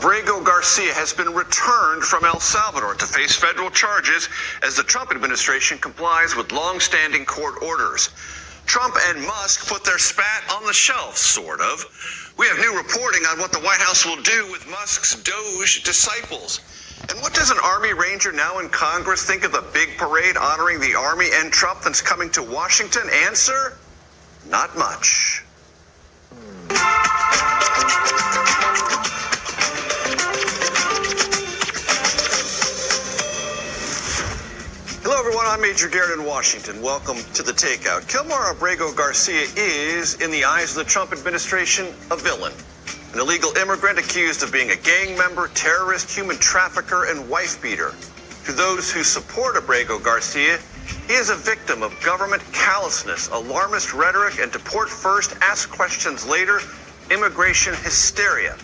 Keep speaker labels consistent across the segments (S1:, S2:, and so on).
S1: Abrego Garcia has been returned from El Salvador to face federal charges as the Trump administration complies with long-standing court orders. Trump and Musk put their spat on the shelf, sort of. We have new reporting on what the White House will do with Musk's Doge disciples. And what does an Army Ranger now in Congress think of the big parade honoring the Army and Trump that's coming to Washington? Answer: not much. Hello, everyone. I'm Major Garrett in Washington. Welcome to The Takeout. Kilmar Abrego Garcia is, in the eyes of the Trump administration, a villain. An illegal immigrant accused of being a gang member, terrorist, human trafficker, and wife beater. To those who support Abrego Garcia, he is a victim of government callousness, alarmist rhetoric, and deport first, ask questions later, immigration hysteria.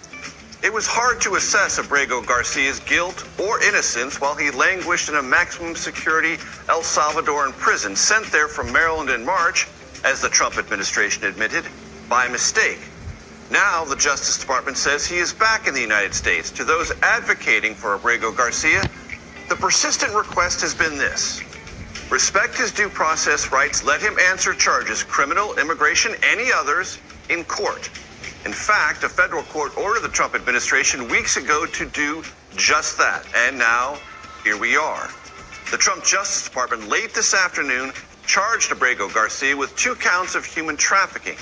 S1: It was hard to assess Abrego Garcia's guilt or innocence while he languished in a maximum security El Salvadoran prison, sent there from Maryland in March, as the Trump administration admitted, by mistake. Now, the Justice Department says he is back in the United States. To those advocating for Abrego Garcia, the persistent request has been this: respect his due process rights, let him answer charges, criminal, immigration, any others, in court. In fact, a federal court ordered the Trump administration weeks ago to do just that. And now, here we are. The Trump Justice Department late this afternoon charged Abrego Garcia with 2 counts of human trafficking,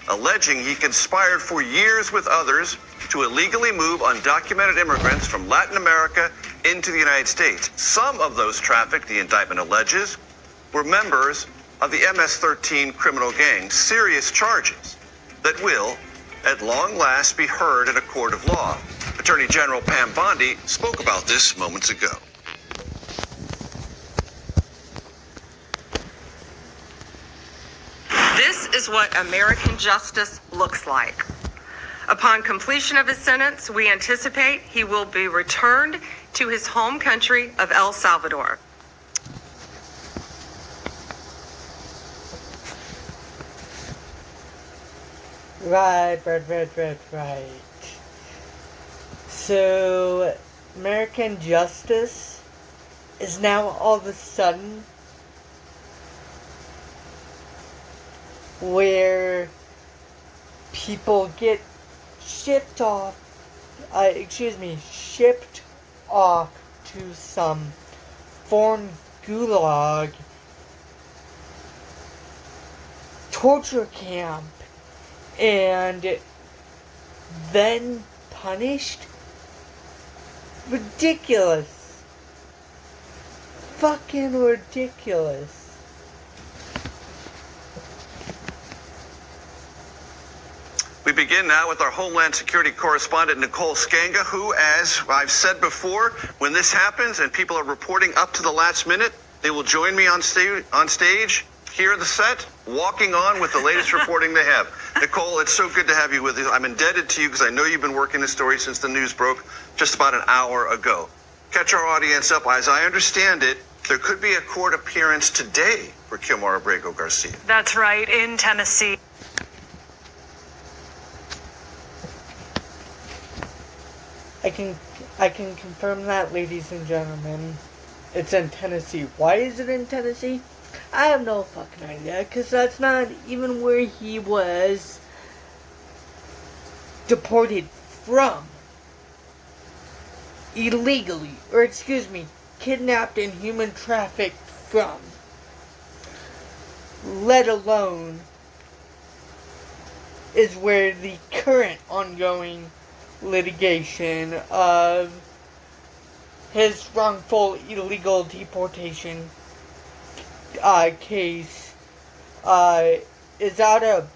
S1: alleging he conspired for years with others to illegally move undocumented immigrants from Latin America into the United States. Some of those trafficked, the indictment alleges, were members of the MS-13 criminal gang. Serious charges that will, at long last, be heard in a court of law. Attorney General Pam Bondi spoke about this moments ago.
S2: This is what American justice looks like. Upon completion of his sentence, we anticipate he will be returned to his home country of El Salvador.
S3: Right. So, American justice is now all of a sudden where people get shipped off to some foreign gulag torture camp and then punished? Ridiculous. Fucking ridiculous.
S1: We begin now with our Homeland Security correspondent, Nicole Skanga, who, as I've said before, when this happens and people are reporting up to the last minute, they will join me on stage here at the set, walking on with the latest reporting they have. Nicole, it's so good to have you with us. I'm indebted to you because I know you've been working this story since the news broke just about an hour ago. Catch our audience up. As I understand it, there could be a court appearance today for Kilmar Abrego Garcia.
S4: That's right, in Tennessee.
S3: I can confirm that, ladies and gentlemen. It's in Tennessee. Why is it in Tennessee? I have no fucking idea, because that's not even where he was deported from. Illegally. Or, kidnapped and human trafficked from. Let alone is where the current ongoing litigation of his wrongful illegal deportation case is out of.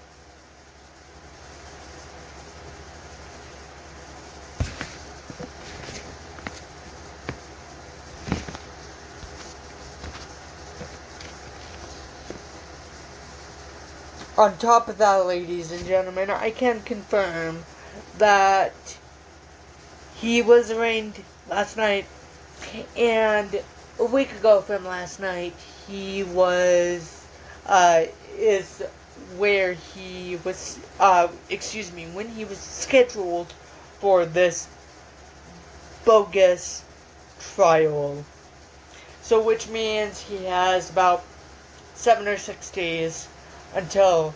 S3: On top of that, ladies and gentlemen, I can confirm that he was arraigned last night, and a week ago from last night, he was, is where he was, when he was scheduled for this bogus trial. So which means he has about 7 or 6 days until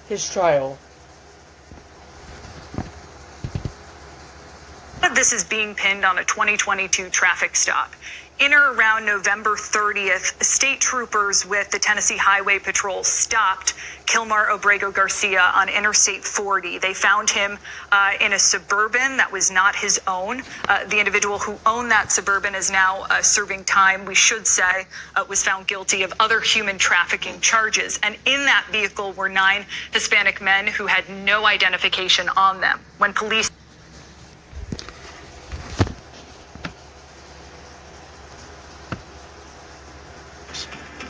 S3: his trial.
S4: This is being pinned on a 2022 traffic stop. In or around November 30th, state troopers with the Tennessee Highway Patrol stopped Kilmar Abrego Garcia on Interstate 40. They found him in a Suburban that was not his own. The individual who owned that Suburban is now serving time, we should say, was found guilty of other human trafficking charges. And in that vehicle were 9 Hispanic men who had no identification on them. When police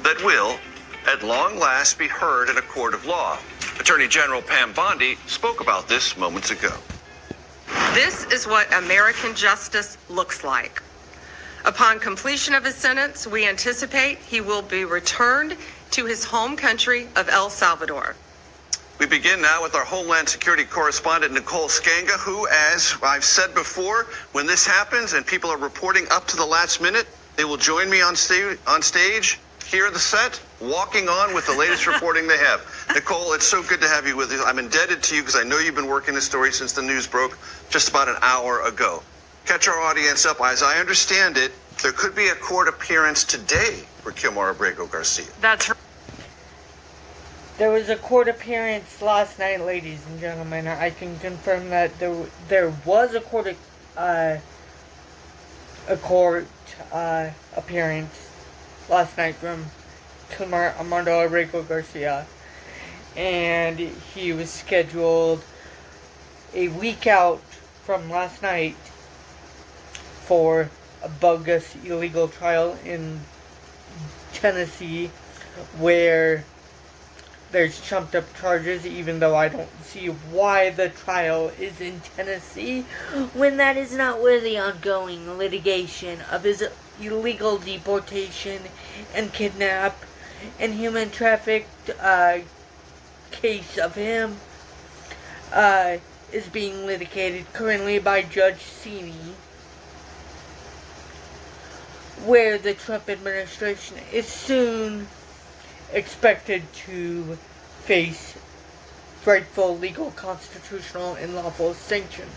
S1: that will, at long last, be heard in a court of law. Attorney General Pam Bondi spoke about this moments ago.
S2: This is what American justice looks like. Upon completion of his sentence, we anticipate he will be returned to his home country of El Salvador.
S1: We begin now with our Homeland Security correspondent, Nicole Skanga, who, as I've said before, when this happens and people are reporting up to the last minute, they will join me on stage here at the set, walking on with the latest reporting they have. Nicole, it's so good to have you with us. I'm indebted to you because I know you've been working this story since the news broke just about an hour ago. Catch our audience up. As I understand it, there could be a court appearance today for Kilmar Abrego Garcia.
S4: That's
S3: There was a court appearance last night, ladies and gentlemen. I can confirm that there was a court appearance last night from Kilmar Abrego Garcia, and he was scheduled a week out from last night for a bogus illegal trial in Tennessee, where there's chumped up charges, even though I don't see why the trial is in Tennessee when that is not where the ongoing litigation of his illegal deportation and kidnap and human trafficked case of him is being litigated currently by Judge Sini, where the Trump administration is soon expected to face rightful, legal, constitutional, and lawful sanctions.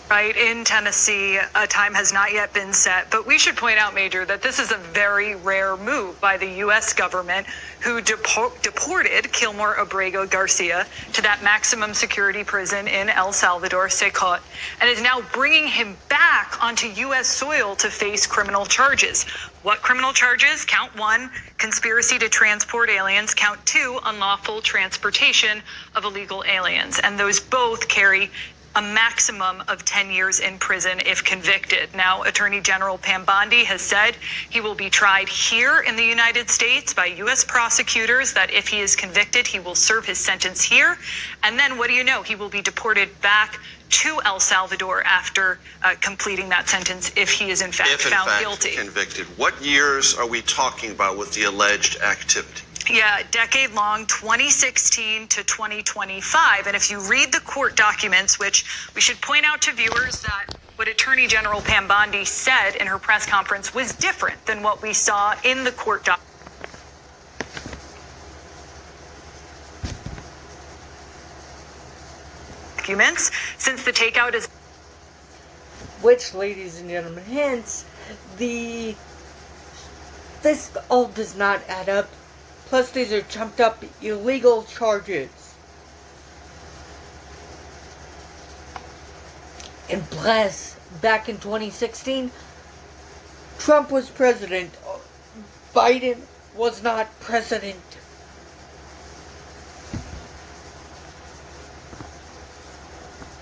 S4: right in Tennessee. A time has not yet been set, but we should point out, Major, that this is a very rare move by the U.S. government, who deported Kilmar Abrego Garcia to that maximum security prison in El Salvador, Secot, and is now bringing him back onto U.S. soil to face criminal charges. What criminal charges? Count 1, conspiracy to transport aliens. Count 2, unlawful transportation of illegal aliens. And those both carry a maximum of 10 years in prison if convicted. Now, Attorney General Pam Bondi has said he will be tried here in the United States by U.S. prosecutors, that if he is convicted, he will serve his sentence here. And then, what do you know? He will be deported back to El Salvador after completing that sentence if he is in fact found guilty.
S1: Convicted. What years are we talking about with the alleged activity?
S4: Yeah, decade long, 2016 to 2025. And if you read the court documents, which we should point out to viewers that what Attorney General Pam Bondi said in her press conference was different than what we saw in the court documents, since the takeout is...
S3: Which, ladies and gentlemen, hence, this all does not add up. Plus, these are chumped up illegal charges. And plus, back in 2016, Trump was president. Biden was not president.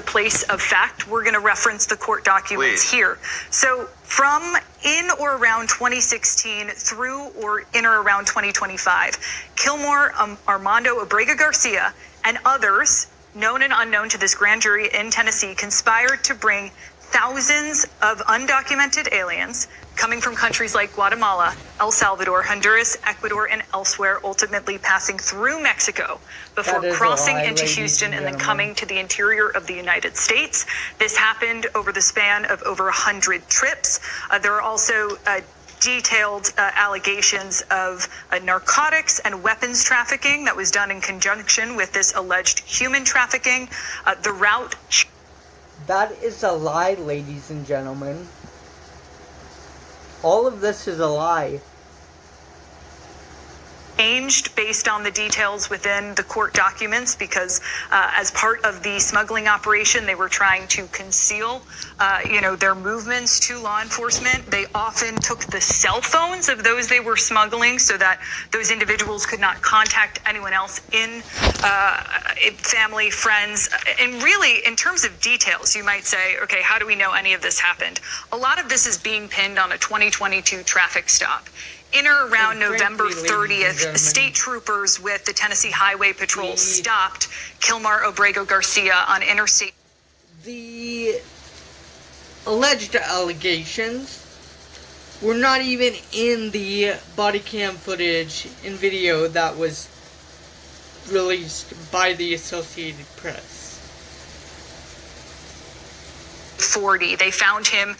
S4: Place of fact, we're going to reference the court documents here. So from in or around 2016 through or in or around 2025, Kilmar Armando Abrego Garcia and others, known and unknown to this grand jury in Tennessee, conspired to bring thousands of undocumented aliens coming from countries like Guatemala, El Salvador, Honduras, Ecuador, and elsewhere, ultimately passing through Mexico before crossing into Houston and then coming to the interior of the United States. This happened over the span of over 100 trips. There are also detailed allegations of narcotics and weapons trafficking that was done in conjunction with this alleged human trafficking. The route...
S3: That is a lie, ladies and gentlemen. All of this is a lie.
S4: Changed based on the details within the court documents because as part of the smuggling operation, they were trying to conceal, their movements to law enforcement. They often took the cell phones of those they were smuggling so that those individuals could not contact anyone else in family, friends. And really, in terms of details, you might say, okay, how do we know any of this happened? A lot of this is being pinned on a 2022 traffic stop. In or around November 30th, state troopers with the Tennessee Highway Patrol stopped Kilmar Abrego Garcia on Interstate.
S3: The alleged allegations were not even in the body cam footage and video that was released by the Associated Press.
S4: 40. They found him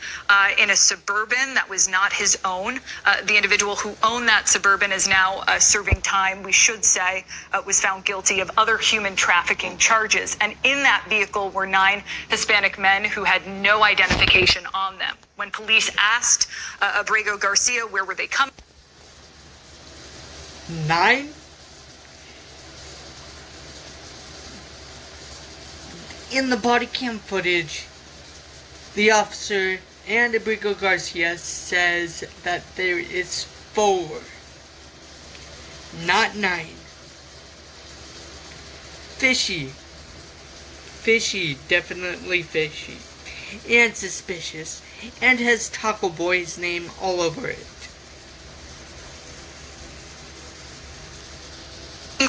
S4: in a Suburban that was not his own. The individual who owned that Suburban is now serving time, we should say, was found guilty of other human trafficking charges. And in that vehicle were 9 Hispanic men who had no identification on them. When police asked Abrego Garcia where were they coming...
S3: 9? In the body cam footage, the officer and Abrego Garcia says that there is 4, not 9. Fishy. Fishy, definitely fishy. And suspicious. And has Taco Boy's name all over it.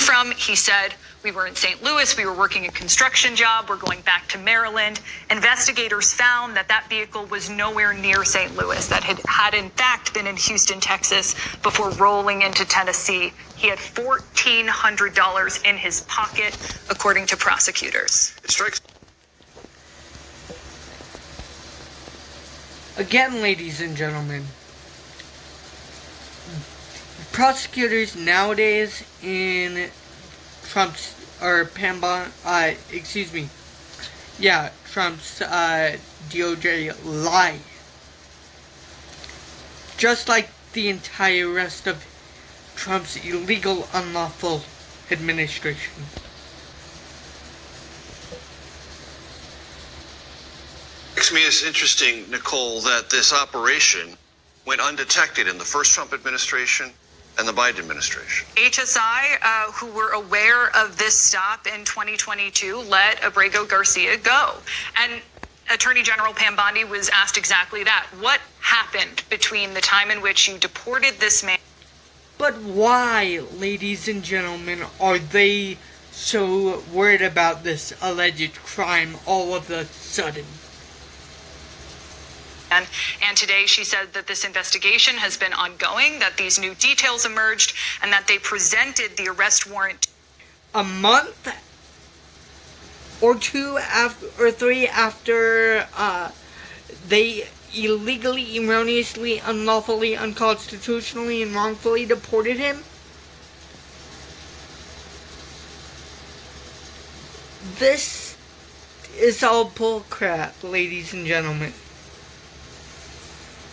S4: From, he said, we were in St. Louis, we were working a construction job, we're going back to Maryland. Investigators found that that vehicle was nowhere near St. Louis, that had in fact been in Houston, Texas, before rolling into Tennessee. He had $1,400 in his pocket, according to prosecutors.
S1: It strikes.
S3: Again, ladies and gentlemen, prosecutors nowadays in Trump's Trump's DOJ lie. Just like the entire rest of Trump's illegal, unlawful administration.
S1: Strikes me as interesting, Nicole, that this operation went undetected in the first Trump administration and the Biden administration.
S4: HSI, who were aware of this stop in 2022, let Abrego Garcia go. And Attorney General Pam Bondi was asked exactly that. What happened between the time in which you deported this man?
S3: But why, ladies and gentlemen, are they so worried about this alleged crime all of a sudden?
S4: And today she said that this investigation has been ongoing, that these new details emerged, and that they presented the arrest warrant.
S3: A month or 2 after, or 3 after they illegally, erroneously, unlawfully, unconstitutionally, and wrongfully deported him? This is all bullcrap, ladies and gentlemen.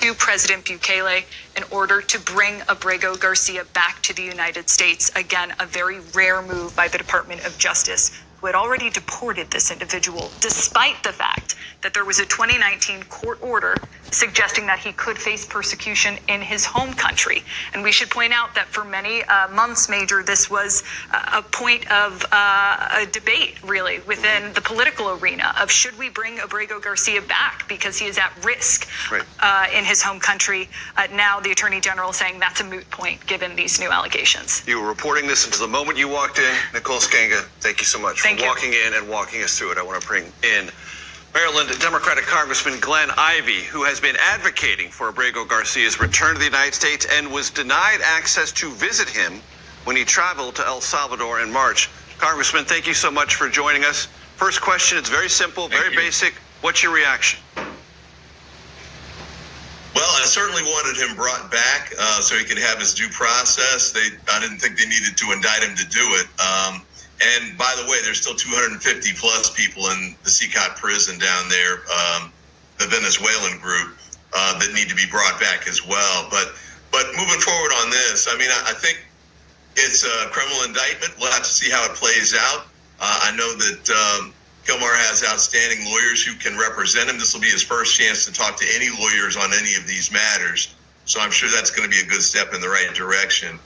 S4: To President Bukele in order to bring Abrego Garcia back to the United States. Again, a very rare move by the Department of Justice, who had already deported this individual, despite the fact that there was a 2019 court order suggesting that he could face persecution in his home country. And we should point out that for many months, Major, this was a point of a debate, really, within the political arena of should we bring Abrego Garcia back because he is at risk in his home country. Now the Attorney General saying that's a moot point given these new allegations.
S1: You were reporting this into the moment you walked in. Nicole Skanga, thank you so much for walking in and walking us through it. I want to bring in Maryland Democratic Congressman Glenn Ivey, who has been advocating for Abrego Garcia's return to the United States and was denied access to visit him when he traveled to El Salvador in March. Congressman, thank you so much for joining us. First question, it's very simple, very basic. What's your reaction?
S5: Well, I certainly wanted him brought back so he could have his due process. I didn't think they needed to indict him to do it. And by the way, there's still 250 plus people in the CCOT prison down there, the Venezuelan group, that need to be brought back as well. But moving forward on this, I mean, I think it's a criminal indictment. We'll have to see how it plays out. I know that Kilmar has outstanding lawyers who can represent him. This will be his first chance to talk to any lawyers on any of these matters. So I'm sure that's going to be a good step in the right direction.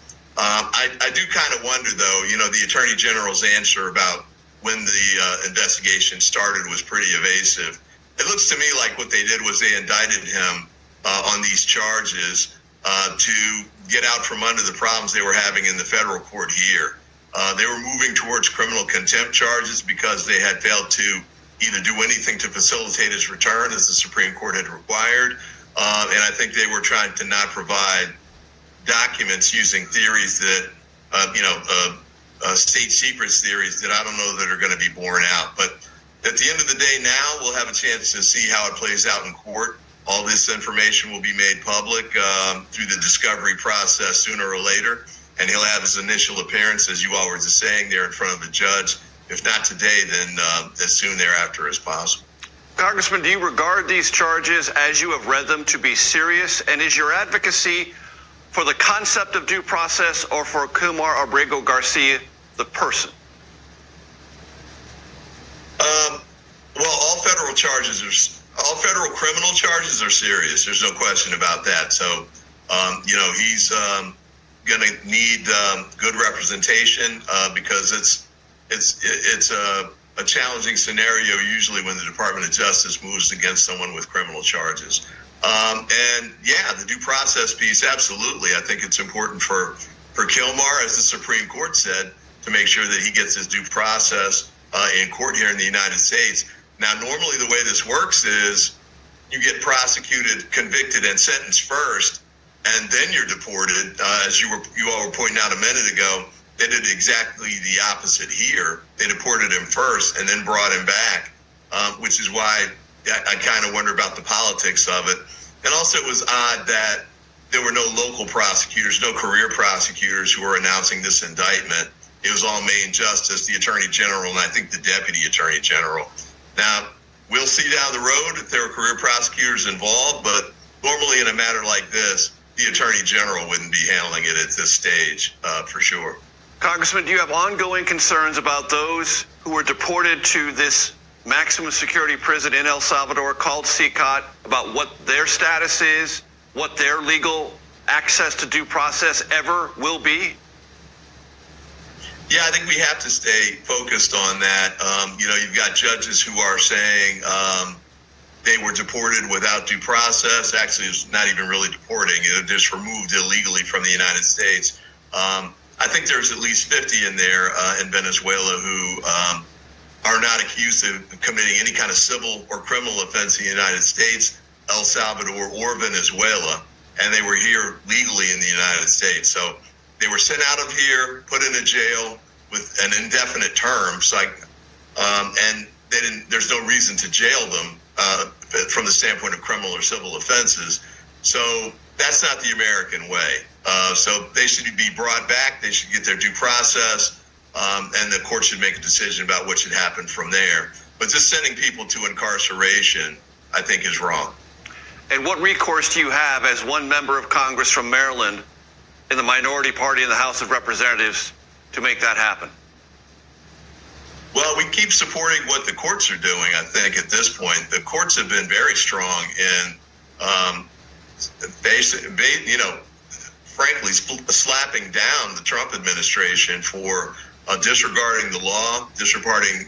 S5: I do kind of wonder, though, the Attorney General's answer about when the investigation started was pretty evasive. It looks to me like what they did was they indicted him on these charges to get out from under the problems they were having in the federal court here. They were moving towards criminal contempt charges because they had failed to either do anything to facilitate his return, as the Supreme Court had required, and I think they were trying to not provide documents using theories that, state secrets theories that I don't know that are going to be borne out. But at the end of the day now, we'll have a chance to see how it plays out in court. All this information will be made public through the discovery process sooner or later. And he'll have his initial appearance, as you all were just saying, there in front of the judge. If not today, then as soon thereafter as possible.
S1: Congressman, do you regard these charges, as you have read them, to be serious? And is your advocacy for the concept of due process or for Kilmar Abrego Garcia, the person?
S5: Well, all federal criminal charges are serious. There's no question about that. So, he's going to need good representation because it's a challenging scenario usually when the Department of Justice moves against someone with criminal charges. And yeah, the due process piece, absolutely. I think it's important for Kilmar, as the Supreme Court said, to make sure that he gets his due process in court here in the United States. Now, normally the way this works is you get prosecuted, convicted, and sentenced first, and then you're deported. As you all were pointing out a minute ago, they did exactly the opposite here. They deported him first and then brought him back, which is why I kind of wonder about the politics of it. And also it was odd that there were no local prosecutors, no career prosecutors who were announcing this indictment. It was all Main Justice, the Attorney General, and I think the Deputy Attorney General. Now, we'll see down the road if there were career prosecutors involved, but normally in a matter like this, the Attorney General wouldn't be handling it at this stage, for sure.
S1: Congressman, do you have ongoing concerns about those who were deported to this maximum security prison in El Salvador called CCOT, about what their status is, what their legal access to due process ever will be?
S5: Yeah, I think we have to stay focused on that. You've got judges who are saying they were deported without due process. Actually, it's not even really deporting. It was just removed illegally from the United States. I think there's at least 50 in there in Venezuela who are not accused of committing any kind of civil or criminal offense in the United States, El Salvador, or Venezuela, and they were here legally in the United States. So they were sent out of here, put in a jail with an indefinite term, and there's no reason to jail them from the standpoint of criminal or civil offenses. So that's not the American way. So they should be brought back. They should get their due process, and the court should make a decision about what should happen from there. But just sending people to incarceration, I think, is wrong.
S1: And what recourse do you have as one member of Congress from Maryland in the minority party in the House of Representatives to make that happen?
S5: Well, we keep supporting what the courts are doing, I think, at this point. The courts have been very strong in frankly, slapping down the Trump administration for disregarding the law, disregarding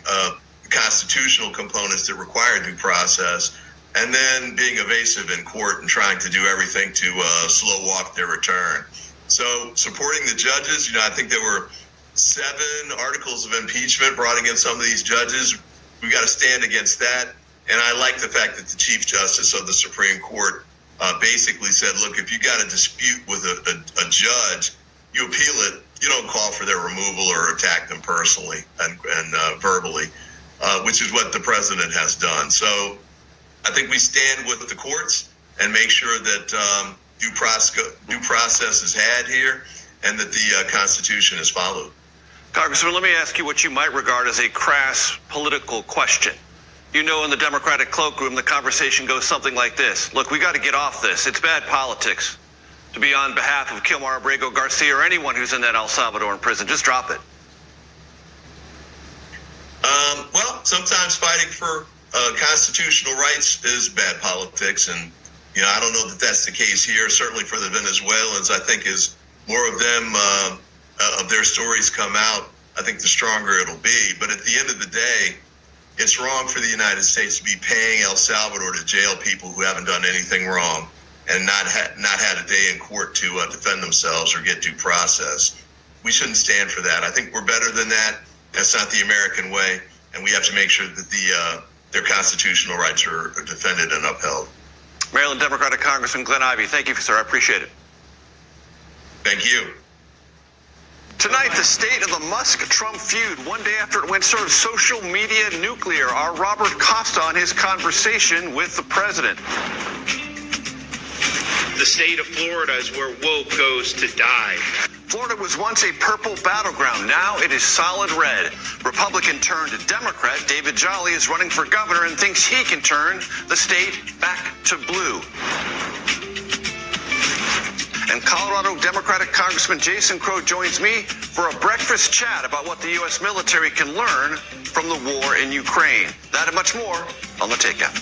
S5: constitutional components that require due process, and then being evasive in court and trying to do everything to slow walk their return. So supporting the judges, I think there were 7 articles of impeachment brought against some of these judges. We got to stand against that And I like the fact that the Chief Justice of the Supreme Court basically said, look, if you got a dispute with a judge, you appeal it. You don't call for their removal or attack them personally and verbally, which is what the president has done. So I think we stand with the courts and make sure that due process is had here and that the Constitution is followed.
S1: Congressman, let me ask you what you might regard as a crass political question. You know, in the Democratic cloakroom, the conversation goes something like this. Look, we got to get off this. It's bad politics to be on behalf of Kilmar Abrego Garcia or anyone who's in that El Salvadoran prison. Just drop it.
S5: Well, sometimes fighting for constitutional rights is bad politics. And, you know, I don't know that that's the case here. Certainly for the Venezuelans, I think as more of them, of their stories come out, I think the stronger it'll be. But at the end of the day, it's wrong for the United States to be paying El Salvador to jail people who haven't done anything wrong and not had a day in court to defend themselves or get due process. We shouldn't stand for that. I think we're better than that. That's not the American way, and we have to make sure that their constitutional rights are defended and upheld.
S1: Maryland Democratic Congressman Glenn Ivey, thank you, sir. I appreciate it.
S5: Thank you.
S1: Tonight, the state of the Musk-Trump feud, one day after it went sort of social media nuclear. Our Robert Costa on his conversation with the president.
S6: The state of Florida is where woke goes to die.
S1: Florida was once a purple battleground. Now it is solid red. Republican turned Democrat David Jolly is running for governor and thinks he can turn the state back to blue. And Colorado Democratic Congressman Jason Crow joins me for a breakfast chat about what the U.S. military can learn from the war in Ukraine. That and much more on The Takeout.